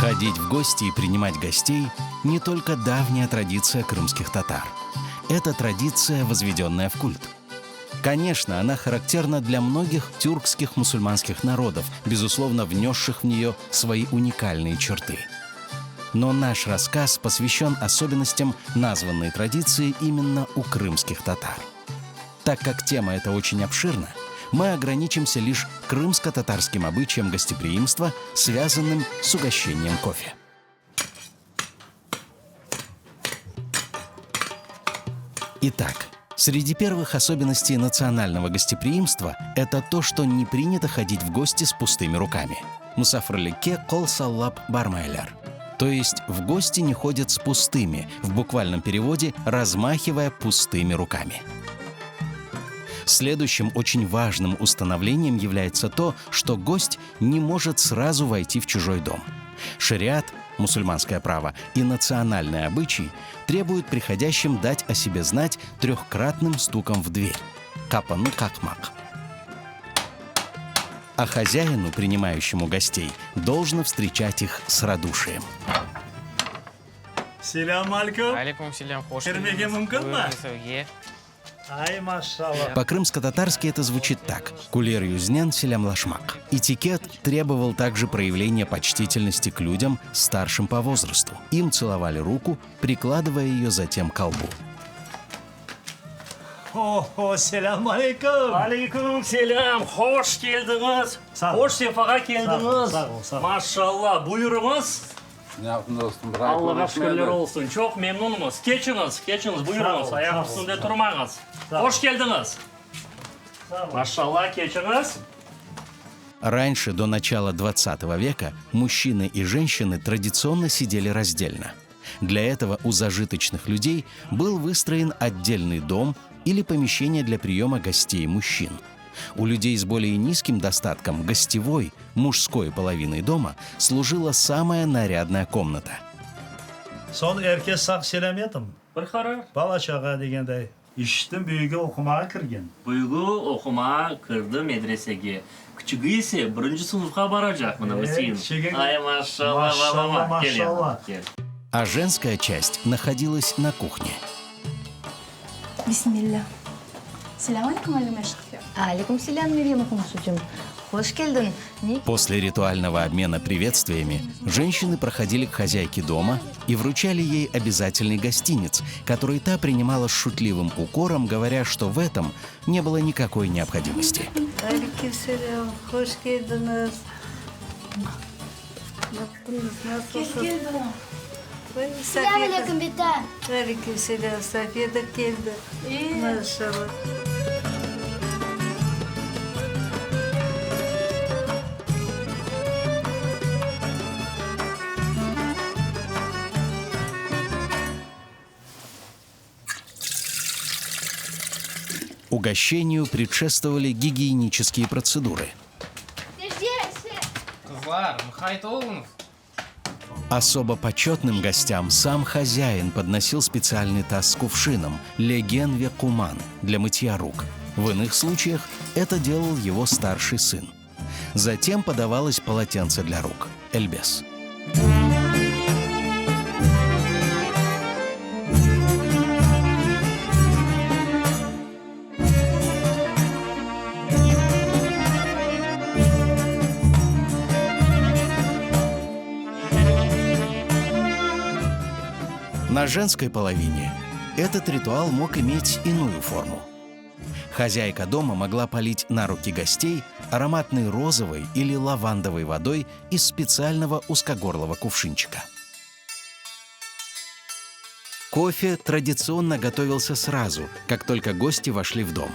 Ходить в гости и принимать гостей – не только давняя традиция крымских татар. Это традиция, возведенная в культ. Конечно, она характерна для многих тюркских мусульманских народов, безусловно, внесших в нее свои уникальные черты. Но наш рассказ посвящен особенностям названной традиции именно у крымских татар. Так как тема эта очень обширна, мы ограничимся лишь крымско-татарским обычаем гостеприимства, связанным с угощением кофе. Итак, среди первых особенностей национального гостеприимства это то, что не принято ходить в гости с пустыми руками. Мусафрлике кол саллаб бармайлер. То есть в гости не ходят с пустыми, в буквальном переводе размахивая пустыми руками. Следующим очень важным установлением является то, что гость не может сразу войти в чужой дом. Шариат, мусульманское право и национальные обычаи требуют приходящим дать о себе знать трехкратным стуком в дверь. Капану какмак. А хозяину, принимающему гостей, должно встречать их с радушием. Селям алейкум. Алейкум селям. Кирмеге мумкин ма? Ай, машалла. По-крымско-татарски это звучит так: «Кулер юзнен селям лашмак». Этикет требовал также проявления почтительности к людям, старшим по возрасту. Им целовали руку, прикладывая ее затем к колбу. О, селям алейкум. Алейкум селям, hoş geldiniz. Hoş sefaga geldiniz. Maşallah, buyurunuz. Allah'a şükürler olsun. Çok memnunumuz. Geçiniz, buyurunuz. Ayak üstünde durmayınız. Hoş geldiniz. Maşallah, geçiniz. Раньше, до начала 20 века, мужчины и женщины традиционно сидели раздельно. Для этого у зажиточных людей был выстроен отдельный дом или помещение для приема гостей мужчин. У людей с более низким достатком гостевой, мужской половиной дома служила самая нарядная комната. Son erkek saq selam etdim. Bir karar. Bala chaqa deganda ishitdim büyüge okumaga kirgan. Buygu okuma kırdı medresege. Küçüğü ise birinci sınıfka baracak mı Hüseyin? Ay maşallah, balama. Maşallah. Gel. А женская часть находилась на кухне. Bismillah. Selamünaleyküm Halime Şıkfir. Алейкум селям, Мирьям Ахмасудин. Хош келдин. После ритуального обмена приветствиями женщины проходили к хозяйке дома и вручали ей обязательный гостинец, который та принимала с шутливым укором, говоря, что в этом не было никакой необходимости. Алейкум селям, хош келдiniz. Selamünaleyküm bitta. Алейкум селям, Safiye de geldi. Maşallah. Угощению предшествовали гигиенические процедуры. Kızlar, mühait olunuz. Особо почетным гостям сам хозяин подносил специальный таз с кувшином леген векуман для мытья рук. В иных случаях это делал его старший сын. Затем подавалось полотенце для рук эльбес. На женской половине этот ритуал мог иметь иную форму. Хозяйка дома могла полить на руки гостей ароматной розовой или лавандовой водой из специального узкогорлого кувшинчика. Кофе традиционно готовился сразу, как только гости вошли в дом.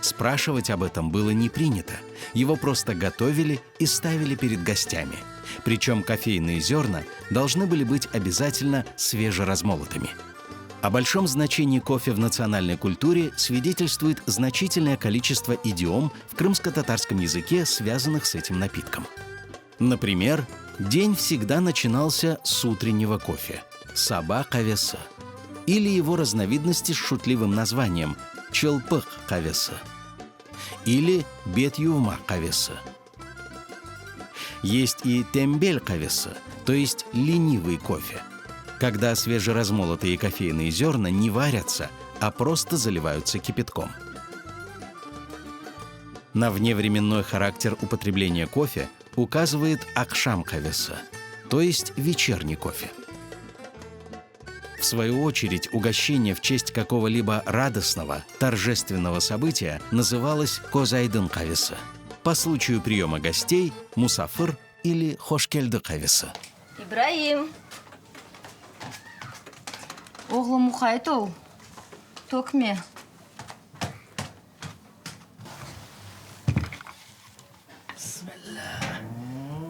Спрашивать об этом было не принято. Его просто готовили и ставили перед гостями. Причем кофейные зерна должны были быть обязательно свежеразмолотыми. О большом значении кофе в национальной культуре свидетельствует значительное количество идиом в крымско-татарском языке, связанных с этим напитком. Например, день всегда начинался с утреннего кофе – саба кавеса, или его разновидности с шутливым названием челпых кавеса или бет ювма кавеса. Есть и тембель кавесы, то есть ленивый кофе, когда свежеразмолотые кофейные зерна не варятся, а просто заливаются кипятком. На вневременной характер употребления кофе указывает акшам кавесы, то есть вечерний кофе. В свою очередь, угощение в честь какого-либо радостного, торжественного события называлось козайдын кавесы. По случаю приема гостей – мусафыр или хошкелді кавесы. Ибраим. Оғлым мұқайт ол. Төкме.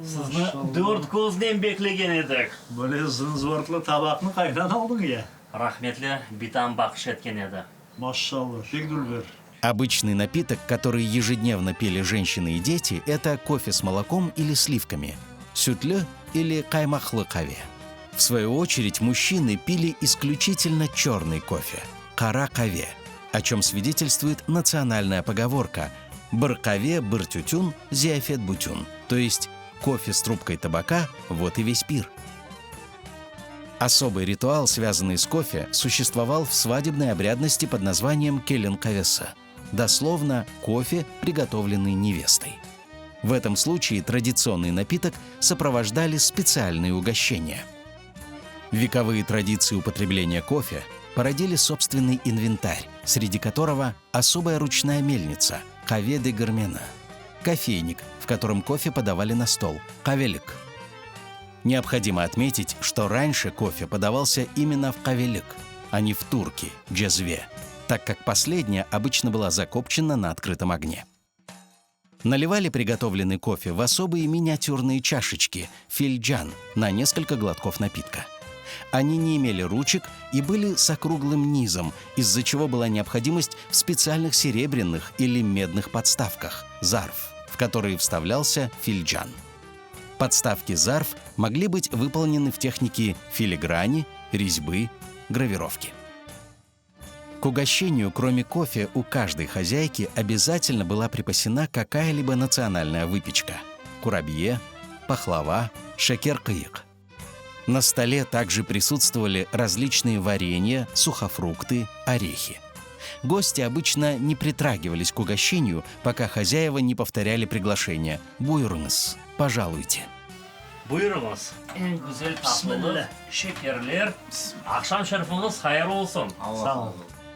Sizni 4 ko'zdan beklagan edik. Böyle zınzıvartlı tabakını kaydan aldın ya. Rahmetli bitam baxsh etgan edi. Maşallah. Pek dülber. Обычный напиток, который ежедневно пили женщины и дети, это кофе с молоком или сливками, сютлю или каймахлы каве. В свою очередь, мужчины пили исключительно черный кофе – кара каве, о чем свидетельствует национальная поговорка «Бір каве, бір тютюн, зиафет бутюн», то есть кофе с трубкой табака – вот и весь пир. Особый ритуал, связанный с кофе, существовал в свадебной обрядности под названием келен кавеса, дословно «кофе, приготовленный невестой». В этом случае традиционный напиток сопровождали специальные угощения. Вековые традиции употребления кофе породили собственный инвентарь, среди которого особая ручная мельница – каве де гармена, кофейник, в котором кофе подавали на стол – кавелик. Необходимо отметить, что раньше кофе подавался именно в кавелик, а не в турке – джезве, так как последняя обычно была закопчена на открытом огне. Наливали приготовленный кофе в особые миниатюрные чашечки – фильджан на несколько глотков напитка. Они не имели ручек и были с округлым низом, из-за чего была необходимость в специальных серебряных или медных подставках – зарф, в которые вставлялся фильджан. Подставки зарф могли быть выполнены в технике филиграни, резьбы, гравировки. К угощению, кроме кофе, у каждой хозяйки обязательно была припасена какая-либо национальная выпечка – курабье, пахлава, шекер-кыйык. На столе также присутствовали различные варенья, сухофрукты, орехи. Гости обычно не притрагивались к угощению, пока хозяева не повторяли приглашение «Буйрыңыз», «Пожалуйте». Buyurunuz. En güzel tatlılar, şekerler. Akşam şerifiniz hayır olsun. Sağ ol.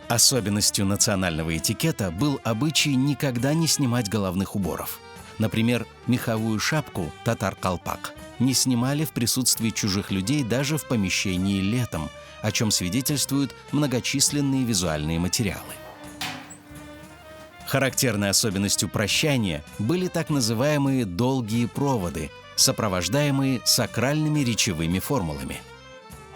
Особенностью национального этикета был обычай никогда не снимать головных уборов. Например, меховую шапку татар-калпак не снимали в присутствии чужих людей даже в помещении летом, о чем свидетельствуют многочисленные визуальные материалы. Характерной особенностью прощания были так называемые долгие проводы, сопровождаемые сакральными речевыми формулами.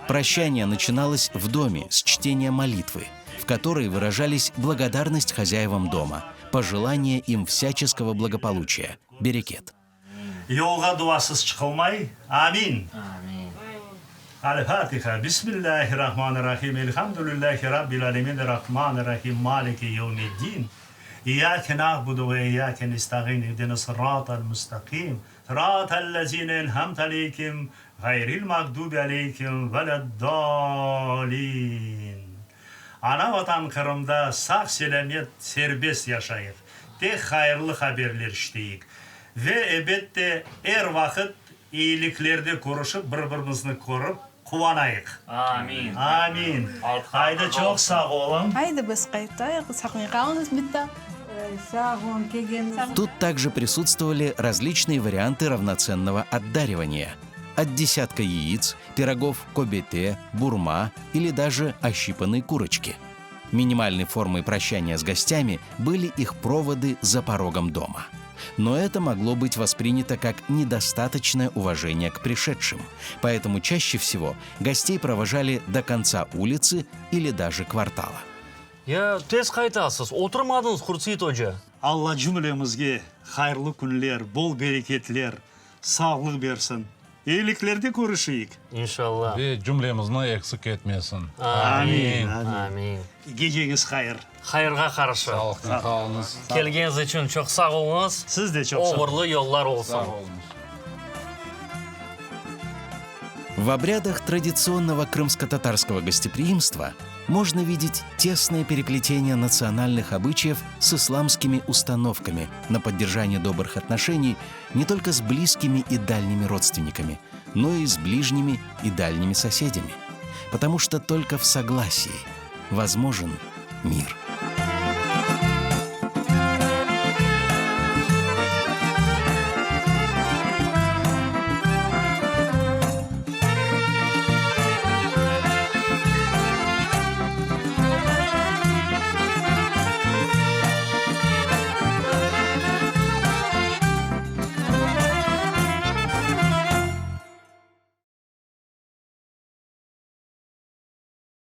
Прощание начиналось в доме с чтения молитвы, в которой выражались благодарность хозяевам дома, пожелание им всяческого благополучия, берекет. Yolga duasız çıkılmay. Amin. Amin. Al-Fatiha. Bismillahirrahmanirrahim. Elhamdülillahi Rabbil alemin. Rahmanirrahim. Maliki yevmiddin. İyyâke na'budu ve iyyâke nesta'in. İhdina sıratal müstakim. Sıratal lezîne en'amte aleyhim. Gayril mağdubi aleyhim veleddâlin. Ana vatan Kırım'da sağ selamet serbest yaşayık. Tek hayırlı haberler işteyik. Ve elbette her vakit iyiliklerde konuşup birbirimizni korup kuvanayık. Amin. Amin. Haydi çok sağ olun. Haydi biz qaytayıq. Saqmay qalınız bitta. Sağ olun kelgeniz. Тут также присутствовали различные варианты равноценного отдаривания. От десятка яиц, пирогов кобете, бурма или даже ощипанной курочки. Минимальной формой прощания с гостями были их проводы за порогом дома. Но это могло быть воспринято как недостаточное уважение к пришедшим, поэтому чаще всего гостей провожали до конца улицы или даже квартала. Ya tez qaytasiz. O'tirmadingiz Xursiyat hoca. Allah cümlemizge hayırlı günler, bol bereketler, sağlık versin. İyiliklerde görüşeyik. İnşallah. Ve cümlemizni eksik etmesin. Amin. Amin. Geceniz hayır. Hayırga qarşı. Sağlıklı kalınız. Kelgeniz için çok sağ olunuz. Siz de çok sağ olun. Uğurlu yollar olsun. Sağ olun. В обрядах традиционного крымско-татарского гостеприимства можно видеть тесное переплетение национальных обычаев с исламскими установками на поддержание добрых отношений не только с близкими и дальними родственниками, но и с ближними и дальними соседями. Потому что только в согласии возможен мир.